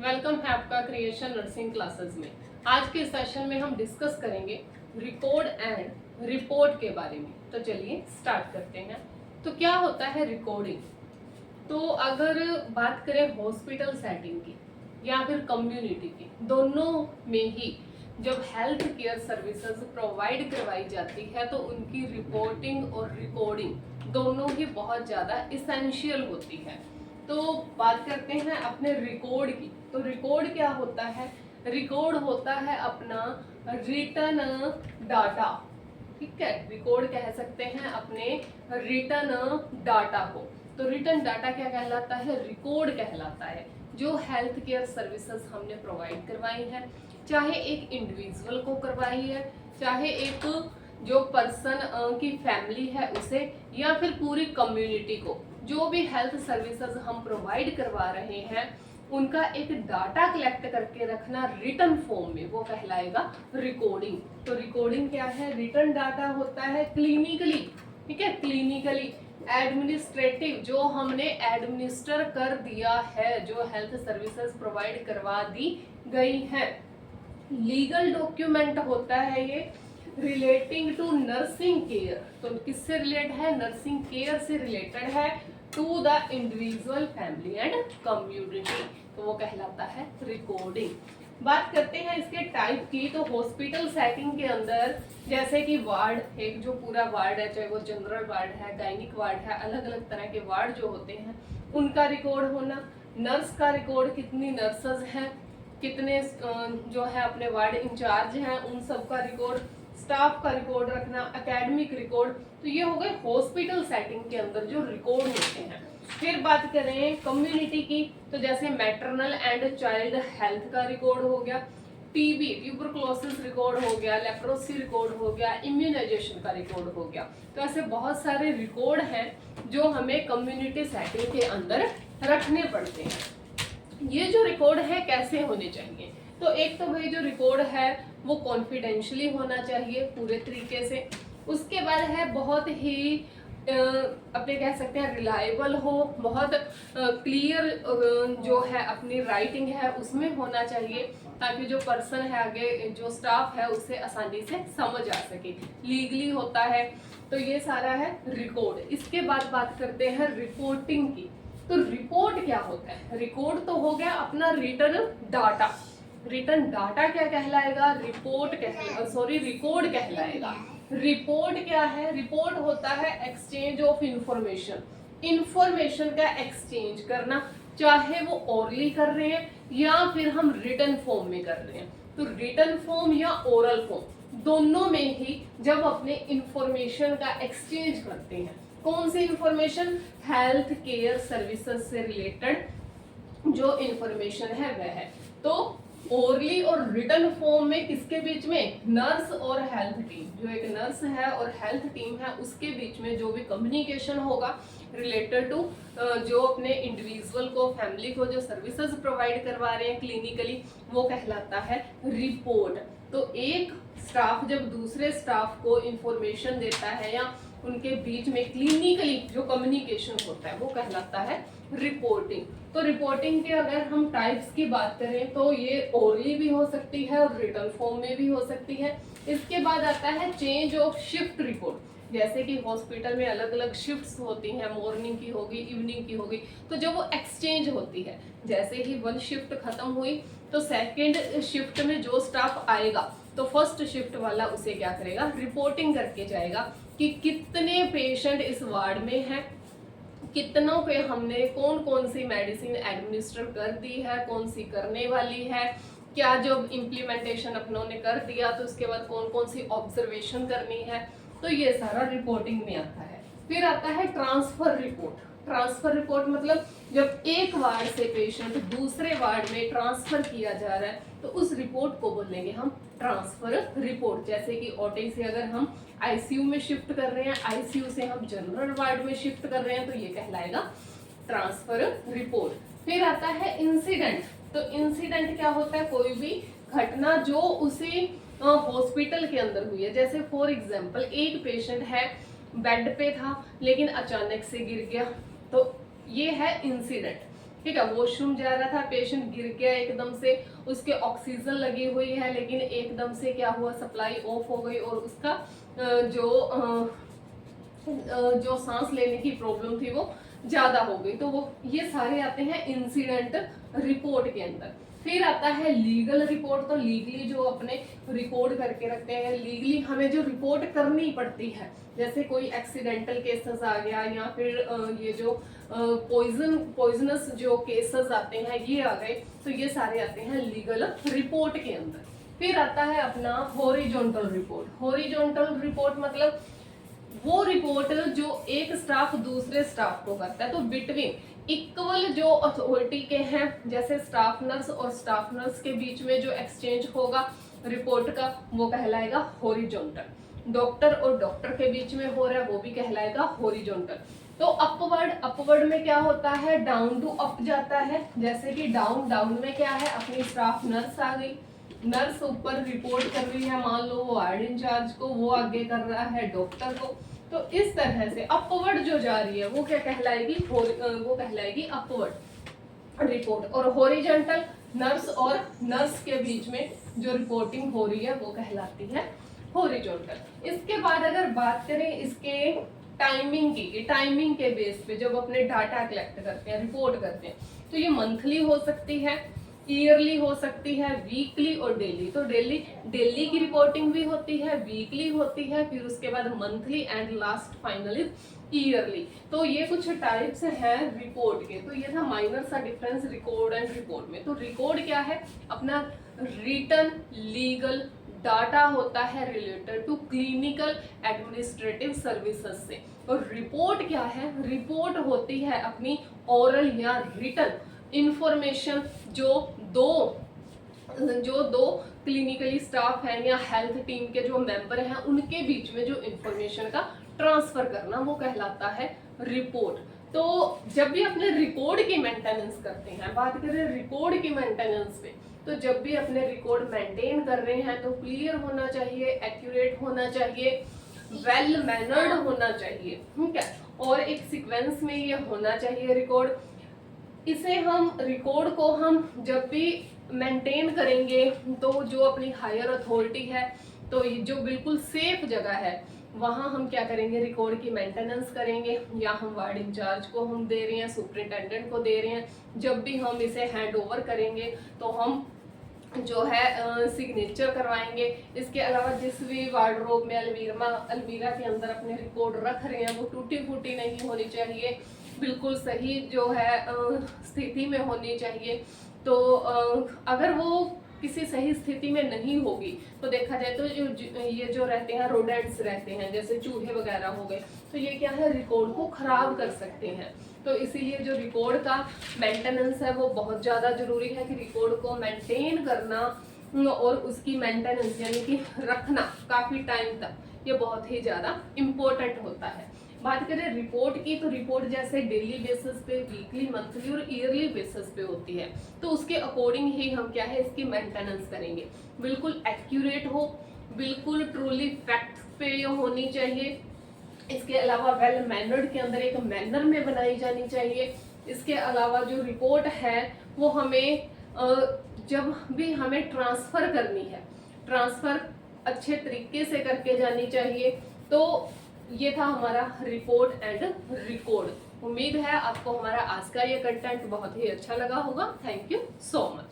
Welcome है आपका creation nursing classes में। आज के सेशन में हम डिस्कस करेंगे रिकॉर्ड एंड रिपोर्ट के बारे में। तो चलिए स्टार्ट करते हैं। तो क्या होता है रिकॉर्डिंग? तो अगर बात करें हॉस्पिटल सेटिंग की या फिर कम्युनिटी की, दोनों में ही जब हेल्थ केयर सर्विसेज प्रोवाइड करवाई जाती है तो उनकी रिपोर्टिंग और रिकॉर्डिंग दोनों ही बहुत ज़्यादा इसेंशियल होती है। तो बात करते हैं अपने रिकॉर्ड की। तो रिकॉर्ड क्या होता है? रिकॉर्ड होता है अपना रिटन डाटा। ठीक है, रिकॉर्ड कह सकते हैं अपने रिटन डाटा को। तो रिटन डाटा क्या कहलाता है? रिकॉर्ड कहलाता है। जो हेल्थ केयर सर्विसेज हमने प्रोवाइड करवाई है, चाहे एक इंडिविजुअल को करवाई है, चाहे एक जो पर्सन की फैमिली है उसे, या फिर पूरी कम्युनिटी को, जो भी हेल्थ सर्विसेज हम प्रोवाइड करवा रहे हैं उनका एक डाटा कलेक्ट करके रखना रिटन फॉर्म में, वो कहलाएगा रिकॉर्डिंग। तो रिकॉर्डिंग क्या है? रिटन डाटा होता है क्लिनिकली, ठीक है, क्लिनिकली एडमिनिस्ट्रेटिव, जो हमने एडमिनिस्टर कर दिया है, जो हेल्थ सर्विसेज प्रोवाइड करवा दी गई है। लीगल डॉक्यूमेंट होता है ये रिलेटिंग टू नर्सिंग केयर। तो किससे रिलेटेड है? नर्सिंग केयर से रिलेटेड है, to the individual, family and community. तो वो कहलाता है रिकॉर्डिंग। बात करते हैं इसके टाइप की। तो हॉस्पिटल सेटिंग के अंदर जैसे कि वार्ड, एक जो पूरा वार्ड है, चाहे वो जनरल वार्ड है, गायनिक वार्ड है, अलग अलग तरह के वार्ड जो होते हैं उनका रिकॉर्ड होना। नर्स का रिकॉर्ड, कितनी नर्सेज हैं, कितने जो है अपने वार्ड इंचार्ज हैं, उन सब का रिकॉर्ड, स्टाफ का रिकॉर्ड रखना, एकेडमिक रिकॉर्ड। तो ये हो गए हॉस्पिटल सेटिंग के अंदर जो रिकॉर्ड होते हैं। फिर बात करें कम्युनिटी की, तो जैसे मैटरनल एंड चाइल्ड हेल्थ का रिकॉर्ड हो गया, टीबी ट्यूबरकुलोसिस रिकॉर्ड हो गया, लेप्रोसी रिकॉर्ड हो गया, इम्यूनाइजेशन का रिकॉर्ड हो गया। तो ऐसे बहुत सारे रिकॉर्ड हैं जो हमें कम्युनिटी सेटिंग के अंदर रखने पड़ते हैं। ये जो रिकॉर्ड है कैसे होने चाहिए? तो एक तो भाई जो रिकॉर्ड है वो कॉन्फिडेंशियली होना चाहिए पूरे तरीके से। उसके बाद है बहुत ही अपने कह सकते हैं रिलायबल हो, बहुत क्लियर जो है अपनी राइटिंग है उसमें होना चाहिए, ताकि जो पर्सन है आगे, जो स्टाफ है, उसे आसानी से समझ आ सके। लीगली होता है। तो ये सारा है रिकॉर्ड। इसके बाद बात करते हैं रिपोर्टिंग की। तो रिपोर्ट क्या होता है? रिकॉर्ड तो हो गया अपना रिटन डाटा। रिटन डाटा क्या कहलाएगा? रिकॉर्ड कहलाएगा। रिपोर्ट क्या है? रिपोर्ट होता है एक्सचेंज ऑफ इंफॉर्मेशन, इंफॉर्मेशन का एक्सचेंज करना, चाहे वो ओरली कर रहे हैं या फिर हम रिटन फॉर्म में कर रहे हैं। तो रिटन फॉर्म या ओरल फॉर्म, दोनों में ही जब अपने इंफॉर्मेशन का एक्सचेंज करते हैं, कौन सी इंफॉर्मेशन? हेल्थ केयर सर्विसेज से रिलेटेड जो इंफॉर्मेशन है वह है। तो ओरली और रिटन फॉर्म में किसके बीच में? नर्स और हेल्थ टीम, जो एक नर्स है और हेल्थ टीम है उसके बीच में जो भी कम्युनिकेशन होगा रिलेटेड टू जो अपने इंडिविजुअल को, फैमिली को जो सर्विसेज प्रोवाइड करवा रहे हैं क्लिनिकली, वो कहलाता है रिपोर्ट। तो एक स्टाफ जब दूसरे स्टाफ को इंफॉर्मेशन देता है या उनके बीच में क्लिनिकली जो कम्युनिकेशन होता है वो कहलाता है रिपोर्टिंग। तो रिपोर्टिंग के अगर हम टाइप्स की बात करें तो ये ओरली भी हो सकती है और रिटन फॉर्म में भी हो सकती है। इसके बाद आता है चेंज ऑफ शिफ्ट रिपोर्ट। जैसे कि हॉस्पिटल में अलग अलग शिफ्ट्स होती हैं, मॉर्निंग की होगी, इवनिंग की होगी, तो जब वो एक्सचेंज होती है, जैसे ही वन शिफ्ट खत्म हुई तो सेकेंड शिफ्ट में जो स्टाफ आएगा तो फर्स्ट शिफ्ट वाला उसे क्या करेगा? रिपोर्टिंग करके जाएगा कि कितने पेशेंट इस वार्ड में हैं, कितनों पे हमने कौन कौन सी मेडिसिन एडमिनिस्टर कर दी है, कौन सी करने वाली है, क्या जो इम्प्लीमेंटेशन अपनों ने कर दिया तो उसके बाद कौन कौन सी ऑब्जर्वेशन करनी है। तो ये सारा रिपोर्टिंग में आता है। फिर आता है ट्रांसफर रिपोर्ट। ट्रांसफर रिपोर्ट मतलब जब एक वार्ड से पेशेंट दूसरे वार्ड में ट्रांसफर किया जा रहा है तो उस रिपोर्ट को बोलेंगे हम ट्रांसफर रिपोर्ट। जैसे कि ओटी से अगर हम आईसीयू में शिफ्ट कर रहे हैं, आईसीयू से हम जनरल वार्ड में शिफ्ट कर रहे हैं, तो ये कहलाएगा ट्रांसफर रिपोर्ट। फिर आता है इंसिडेंट। तो इंसिडेंट क्या होता है? कोई भी घटना जो उसी हॉस्पिटल के अंदर हुई है। जैसे फॉर एग्जांपल एक पेशेंट है, बेड पे था लेकिन अचानक से गिर गया, तो ये है इंसिडेंट। ठीक है, वॉशरूम जा रहा था, पेशेंट गिर गया एकदम से, उसके ऑक्सीजन लगी हुई है लेकिन एकदम से क्या हुआ, सप्लाई ऑफ हो गई और उसका जो सांस लेने की प्रॉब्लम थी वो ज्यादा हो गई। तो वो ये सारे आते हैं इंसिडेंट रिपोर्ट के अंदर। फिर आता है लीगल रिपोर्ट। तो लीगली जो अपने रिकॉर्ड करके रखते हैं, लीगली हमें जो रिपोर्ट करनी पड़ती है, जैसे कोई एक्सीडेंटल केसेस आ गया या फिर ये जो पॉइजनस जो केसेस आते हैं ये आ गए, तो ये सारे आते हैं लीगल रिपोर्ट के अंदर। फिर आता है अपना हॉरिजॉन्टल रिपोर्ट। हॉरिजॉन्टल रिपोर्ट मतलब वो रिपोर्ट जो एक स्टाफ दूसरे स्टाफ को करता है, तो बिटवीन इक्वल जो अथॉरिटी के हैं, जैसे स्टाफ नर्स और स्टाफ नर्स के बीच में जो एक्सचेंज होगा रिपोर्ट का, वो कहलाएगा हॉरिजॉन्टल। डॉक्टर और डॉक्टर के बीच में हो रहा है, वो भी कहलाएगा हॉरिजॉन्टल। तो अपवर्ड में क्या होता है, डाउन टू अप जाता है। जैसे कि डाउन में क्या है, अपनी स्टाफ नर्स आ गई, नर्स ऊपर रिपोर्ट कर रही है, मान लो वो वार्ड इंचार्ज को, वो आगे कर रहा है डॉक्टर को। तो इस तरह से अपवर्ड जो जा रही है वो क्या कहलाएगी, वो कहलाएगी अपवर्ड रिपोर्ट। और हॉरिजॉन्टल नर्स और नर्स के बीच में जो रिपोर्टिंग हो रही है वो कहलाती है हॉरिजॉन्टल। इसके बाद अगर बात करें इसके टाइमिंग की, टाइमिंग के बेस पे जब अपने डाटा कलेक्ट करते हैं, रिपोर्ट करते हैं, तो ये मंथली हो सकती है, ईयरली हो सकती है, वीकली और डेली। तो डेली की रिपोर्टिंग भी होती है, वीकली होती है, फिर उसके बाद monthly and last final is yearly. तो ये कुछ टाइप्स हैं रिपोर्ट के। तो ये था माइनर सा डिफरेंस रिकॉर्ड एंड रिपोर्ट में। तो रिकॉर्ड क्या है, अपना रिटन लीगल डाटा होता है related to clinical administrative services से। और रिपोर्ट क्या है, रिपोर्ट होती है अपनी ओरल या रिटन इंफॉर्मेशन जो दो क्लिनिकली स्टाफ है या हेल्थ टीम के जो मेंबर हैं उनके बीच में जो इंफॉर्मेशन का ट्रांसफर करना, वो कहलाता है रिपोर्ट। तो जब भी अपने रिकॉर्ड की मेंटेनेंस करते हैं, बात करें रिकॉर्ड की मेंटेनेंस पे, तो जब भी अपने रिकॉर्ड मेंटेन कर रहे हैं तो क्लियर होना चाहिए, एक्यूरेट होना चाहिए, वेल मैनर्ड होना चाहिए, ठीक है, और एक सीक्वेंस में ये होना चाहिए रिकॉर्ड। इसे हम रिकॉर्ड को हम जब भी मेंटेन करेंगे तो जो अपनी हायर अथॉरिटी है, तो जो बिल्कुल सेफ जगह है वहाँ हम क्या करेंगे, रिकॉर्ड की मेंटेनेंस करेंगे, या हम वार्ड इंचार्ज को हम दे रहे हैं, सुपरिटेंडेंट को दे रहे हैं। जब भी हम इसे हैंड ओवर करेंगे तो हम जो है सिग्नेचर करवाएंगे। इसके अलावा जिस भी वार्डरोब में अलमीरा के अंदर अपने रिकॉर्ड रख रहे हैं वो टूटी फूटी नहीं होनी चाहिए, बिल्कुल सही जो है स्थिति में होनी चाहिए। तो अगर वो किसी सही स्थिति में नहीं होगी तो देखा जाए तो ये जो रहते हैं रोडेंट्स रहते हैं, जैसे चूहे वगैरह हो गए, तो ये क्या है, रिकॉर्ड को खराब कर सकते हैं। तो इसीलिए जो रिकॉर्ड का मेंटेनेंस है वो बहुत ज़्यादा जरूरी है कि रिकॉर्ड को मेंटेन करना और उसकी मेंटेनेंस यानी कि रखना काफ़ी टाइम तक, ये बहुत ही ज़्यादा इम्पोर्टेंट होता है। बात करें रिपोर्ट की, तो रिपोर्ट जैसे डेली बेसिस पे, वीकली, मंथली और ईयरली बेसिस पे होती है, तो उसके अकॉर्डिंग ही हम क्या है इसकी मेंटेनेंस करेंगे। बिल्कुल एक्यूरेट हो, बिल्कुल ट्रूली फैक्ट पे होनी चाहिए। इसके अलावा वेल मैनर्ड के अंदर एक मैनर में बनाई जानी चाहिए। इसके अलावा जो रिपोर्ट है वो हमें जब भी हमें ट्रांसफर करनी है, ट्रांसफर अच्छे तरीके से करके जानी चाहिए। तो ये था हमारा रिपोर्ट एंड रिकॉर्ड। उम्मीद है आपको हमारा आज का ये कंटेंट बहुत ही अच्छा लगा होगा। Thank you so much.